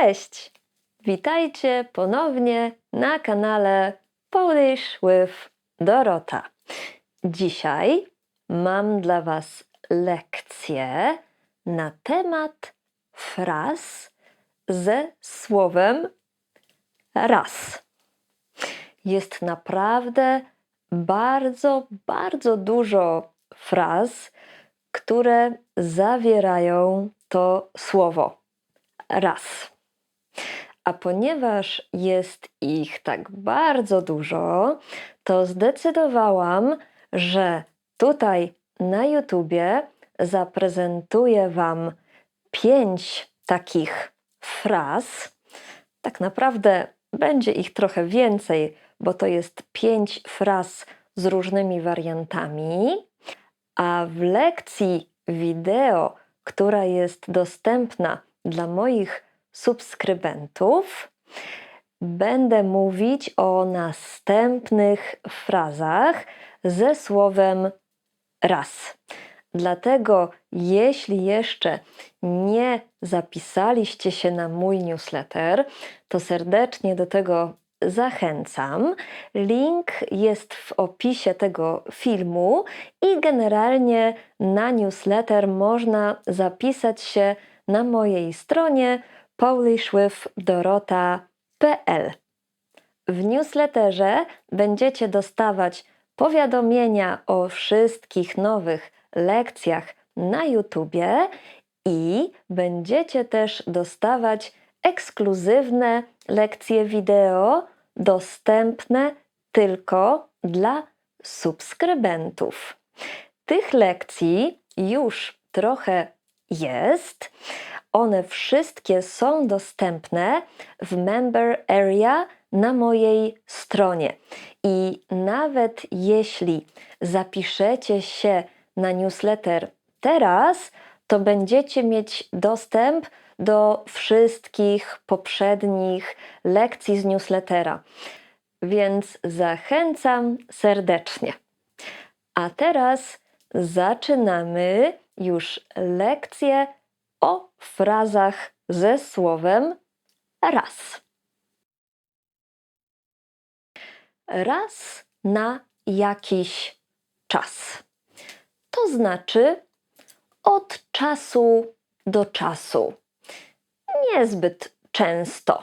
Cześć! Witajcie ponownie na kanale Polish with Dorota. Dzisiaj mam dla Was lekcję na temat fraz ze słowem raz. Jest naprawdę bardzo dużo fraz, które zawierają to słowo raz. A ponieważ jest ich tak bardzo dużo, to zdecydowałam, że tutaj na YouTubie zaprezentuję Wam 5 takich fraz. Tak naprawdę będzie ich trochę więcej, bo to jest 5 fraz z różnymi wariantami. A w lekcji wideo, która jest dostępna dla moich subskrybentów, będę mówić o następnych frazach ze słowem raz. Dlatego, jeśli jeszcze nie zapisaliście się na mój newsletter, to serdecznie do tego zachęcam. Link jest w opisie tego filmu i generalnie na newsletter można zapisać się na mojej stronie polishwithdorota.pl. W newsletterze będziecie dostawać powiadomienia o wszystkich nowych lekcjach na YouTubie i będziecie też dostawać ekskluzywne lekcje wideo dostępne tylko dla subskrybentów. Tych lekcji już trochę jest. One wszystkie są dostępne w Member Area na mojej stronie. I nawet jeśli zapiszecie się na newsletter teraz, to będziecie mieć dostęp do wszystkich poprzednich lekcji z newslettera. Więc zachęcam serdecznie. A teraz zaczynamy już lekcję o frazach ze słowem raz. Raz na jakiś czas. To znaczy od czasu do czasu. Niezbyt często.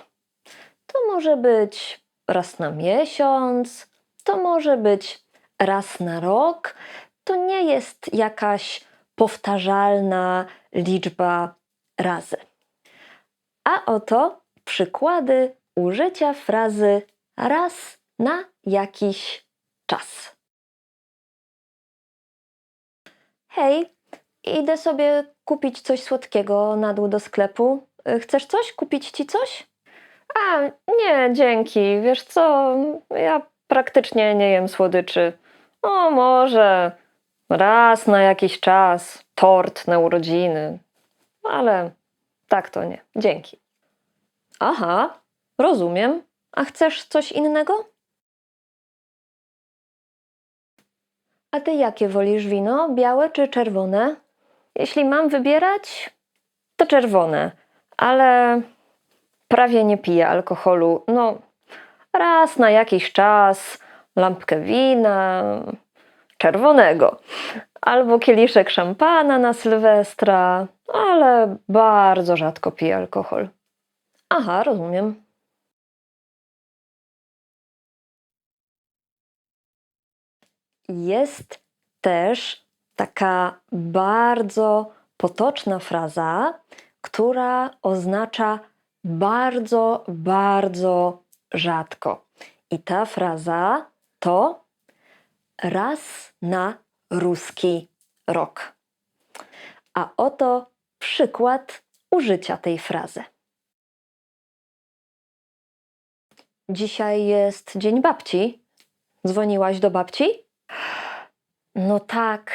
To może być raz na miesiąc, to może być raz na rok. To nie jest jakaś powtarzalna liczba razy. A oto przykłady użycia frazy raz na jakiś czas. Hej, idę sobie kupić coś słodkiego na dół do sklepu. Chcesz coś? Kupić ci coś? A, nie, dzięki. Wiesz co, ja praktycznie nie jem słodyczy. O, może raz na jakiś czas tort na urodziny. Ale tak to nie. Dzięki. Aha, rozumiem. A chcesz coś innego? A ty jakie wolisz wino? Białe czy czerwone? Jeśli mam wybierać, to czerwone. Ale prawie nie piję alkoholu. No, raz na jakiś czas lampkę wina czerwonego. Albo kieliszek szampana na Sylwestra, ale bardzo rzadko piję alkohol. Aha, rozumiem. Jest też taka bardzo potoczna fraza, która oznacza bardzo rzadko. I ta fraza to raz na ruski rok. A oto przykład użycia tej frazy. Dzisiaj jest Dzień Babci. Dzwoniłaś do babci? No tak,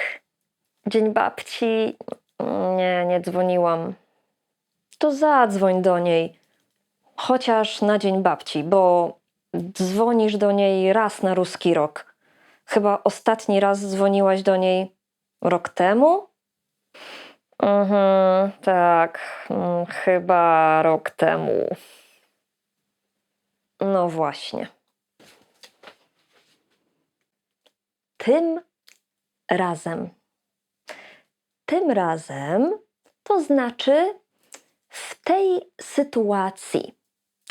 Dzień Babci. Nie dzwoniłam. To zadzwoń do niej, chociaż na Dzień Babci, bo dzwonisz do niej raz na ruski rok. Chyba ostatni raz dzwoniłaś do niej rok temu? Tak, chyba rok temu. No właśnie. Tym razem. Tym razem to znaczy w tej sytuacji,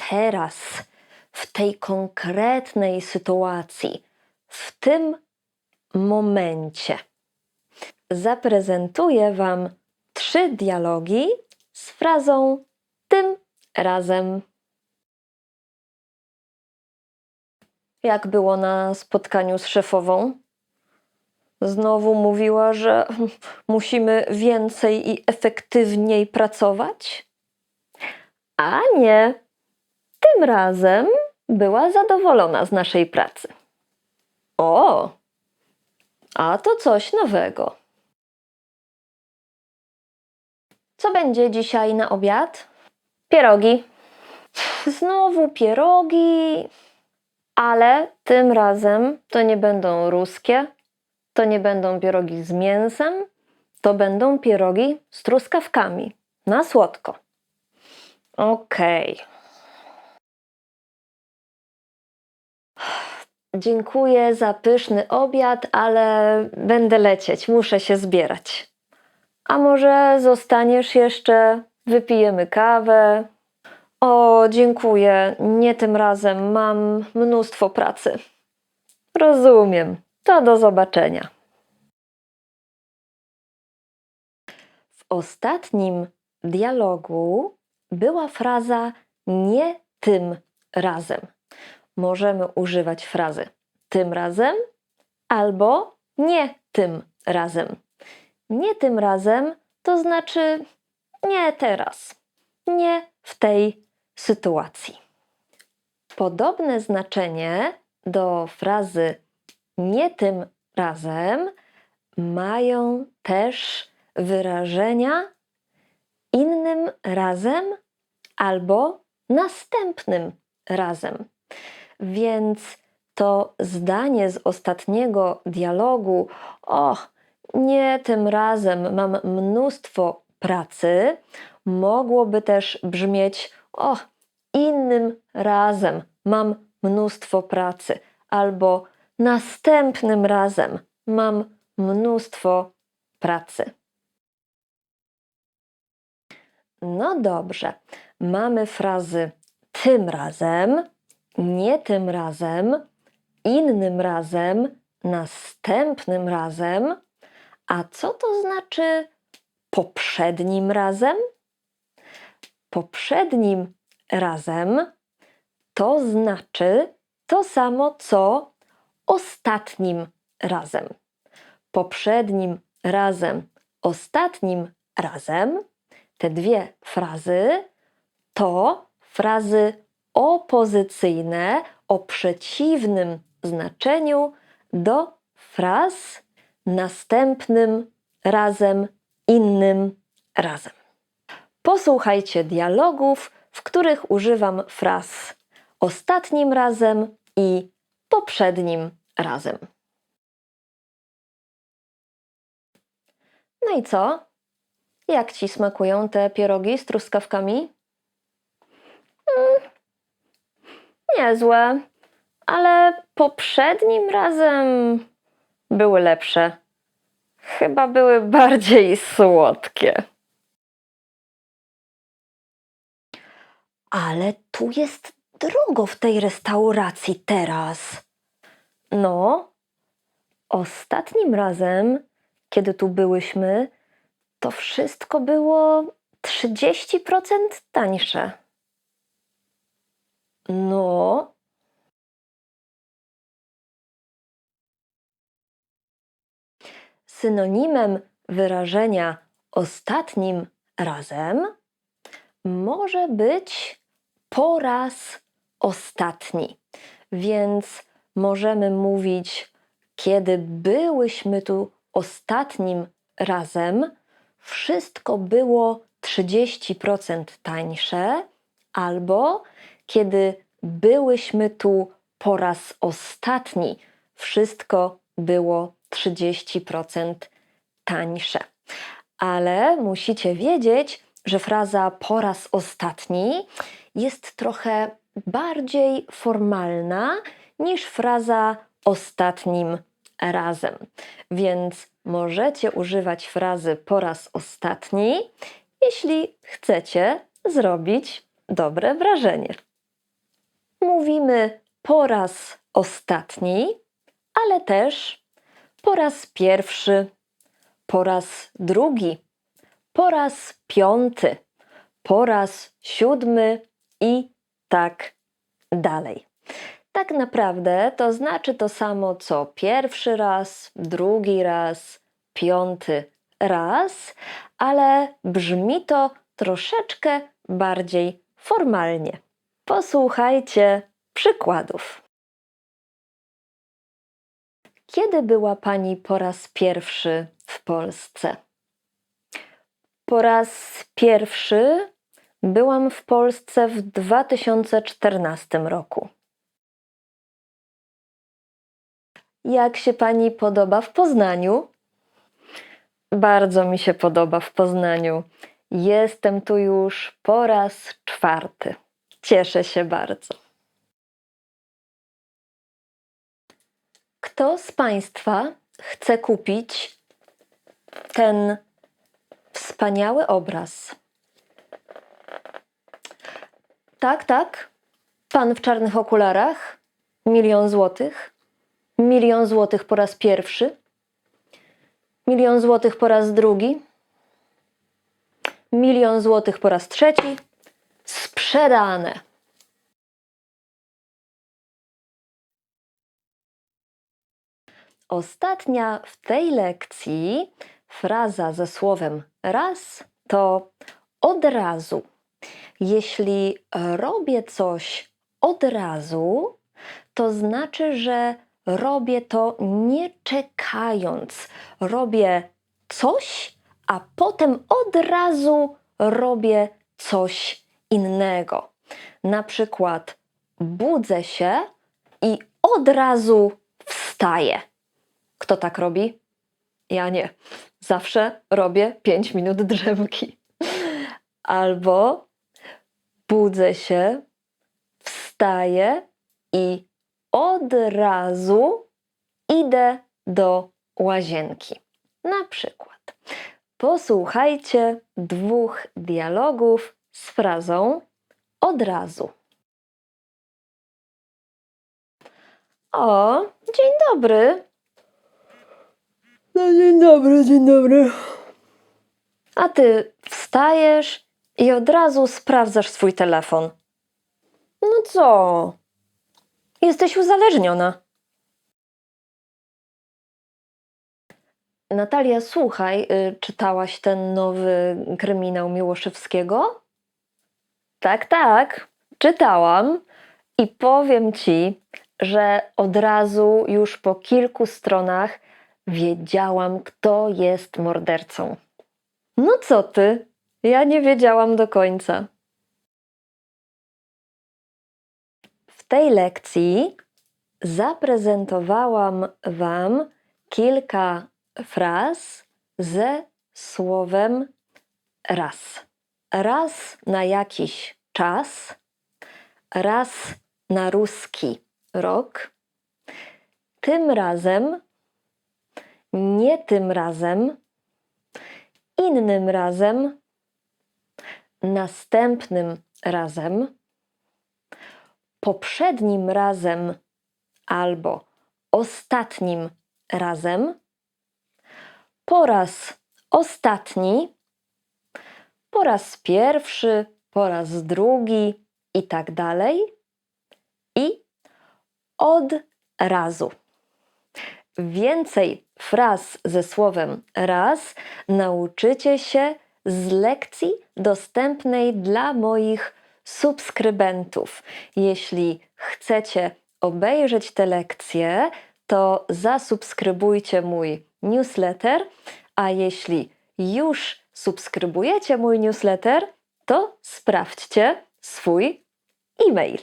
teraz, w tej konkretnej sytuacji, w tym momencie. Zaprezentuję Wam 3 dialogi z frazą tym razem. Jak było na spotkaniu z szefową? Znowu mówiła, że musimy więcej i efektywniej pracować? A nie, tym razem była zadowolona z naszej pracy. O, a to coś nowego. Co będzie dzisiaj na obiad? Pierogi. Znowu pierogi, ale tym razem to nie będą ruskie, to nie będą pierogi z mięsem, to będą pierogi z truskawkami, na słodko. Okej. Dziękuję za pyszny obiad, ale będę lecieć, muszę się zbierać. A może zostaniesz jeszcze? Wypijemy kawę. O, dziękuję, nie tym razem, mam mnóstwo pracy. Rozumiem, to do zobaczenia. W ostatnim dialogu była fraza nie tym razem. Możemy używać frazy tym razem albo nie tym razem. Nie tym razem to znaczy nie teraz, nie w tej sytuacji. Podobne znaczenie do frazy nie tym razem mają też wyrażenia innym razem albo następnym razem. Więc to zdanie z ostatniego dialogu, nie tym razem mam mnóstwo pracy, mogłoby też brzmieć, innym razem mam mnóstwo pracy, albo następnym razem mam mnóstwo pracy. No dobrze, mamy frazy tym razem, nie tym razem, innym razem, następnym razem. A co to znaczy poprzednim razem? Poprzednim razem to znaczy to samo, co ostatnim razem. Poprzednim razem, ostatnim razem. Te dwie frazy to frazy opozycyjne o przeciwnym znaczeniu do fraz następnym razem, innym razem. Posłuchajcie dialogów, w których używam fraz ostatnim razem i poprzednim razem. No i co? Jak Ci smakują te pierogi z truskawkami? Niezłe, ale poprzednim razem były lepsze. Chyba były bardziej słodkie. Ale tu jest drogo w tej restauracji teraz. No, ostatnim razem, kiedy tu byłyśmy, to wszystko było 30% tańsze. No. Synonimem wyrażenia ostatnim razem może być po raz ostatni. Więc możemy mówić, kiedy byłyśmy tu ostatnim razem, wszystko było 30% tańsze, albo kiedy byłyśmy tu po raz ostatni, wszystko było 30% tańsze. Ale musicie wiedzieć, że fraza po raz ostatni jest trochę bardziej formalna niż fraza ostatnim razem. Więc możecie używać frazy po raz ostatni, jeśli chcecie zrobić dobre wrażenie. Mówimy po raz ostatni, ale też po raz pierwszy, po raz drugi, po raz piąty, po raz siódmy i tak dalej. Tak naprawdę to znaczy to samo co pierwszy raz, drugi raz, piąty raz, ale brzmi to troszeczkę bardziej formalnie. Posłuchajcie przykładów. Kiedy była Pani po raz pierwszy w Polsce? Po raz pierwszy byłam w Polsce w 2014 roku. Jak się Pani podoba w Poznaniu? Bardzo mi się podoba w Poznaniu. Jestem tu już po raz czwarty. Cieszę się bardzo. Kto z Państwa chce kupić ten wspaniały obraz? Tak, tak. Pan w czarnych okularach? 1 000 000 złotych? 1 000 000 złotych po raz pierwszy? 1 000 000 złotych po raz drugi? 1 000 000 złotych po raz trzeci? Sprzedane! Ostatnia w tej lekcji fraza ze słowem raz to od razu. Jeśli robię coś od razu, to znaczy, że robię to nie czekając. Robię coś, a potem od razu robię coś innego. Na przykład budzę się i od razu wstaję. Kto tak robi? Ja nie. Zawsze robię 5 minut drzemki. Albo budzę się, wstaję i od razu idę do łazienki. Na przykład posłuchajcie 2 dialogów z frazą od razu. O, dzień dobry. No dzień dobry, dzień dobry. A ty wstajesz i od razu sprawdzasz swój telefon. No co? Jesteś uzależniona. Natalia, słuchaj, czytałaś ten nowy kryminał Miłoszewskiego? Tak, tak, czytałam i powiem ci, że od razu już po kilku stronach wiedziałam, kto jest mordercą. No co ty? Ja nie wiedziałam do końca. W tej lekcji zaprezentowałam Wam kilka fraz ze słowem raz. Raz na jakiś czas, raz na ruski rok, tym razem, nie tym razem, innym razem, następnym razem, poprzednim razem albo ostatnim razem, po raz ostatni, po raz pierwszy, po raz drugi i tak dalej. I od razu. Więcej fraz ze słowem raz nauczycie się z lekcji dostępnej dla moich subskrybentów. Jeśli chcecie obejrzeć te lekcje, to zasubskrybujcie mój newsletter, a jeśli już subskrybujecie mój newsletter, to sprawdźcie swój e-mail.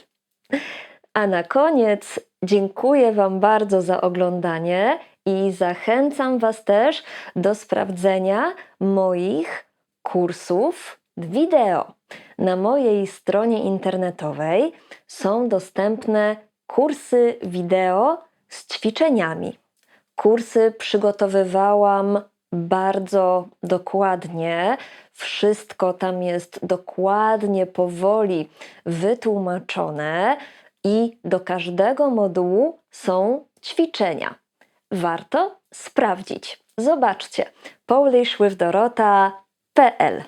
A na koniec dziękuję Wam bardzo za oglądanie I zachęcam Was też do sprawdzenia moich kursów wideo. Na mojej stronie internetowej są dostępne kursy wideo z ćwiczeniami. Kursy przygotowywałam bardzo dokładnie. Wszystko tam jest dokładnie, powoli wytłumaczone i do każdego modułu są ćwiczenia. Warto sprawdzić. Zobaczcie, polishwithdorota.pl.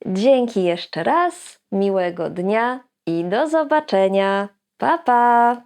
Dzięki jeszcze raz, miłego dnia i do zobaczenia. Pa, pa!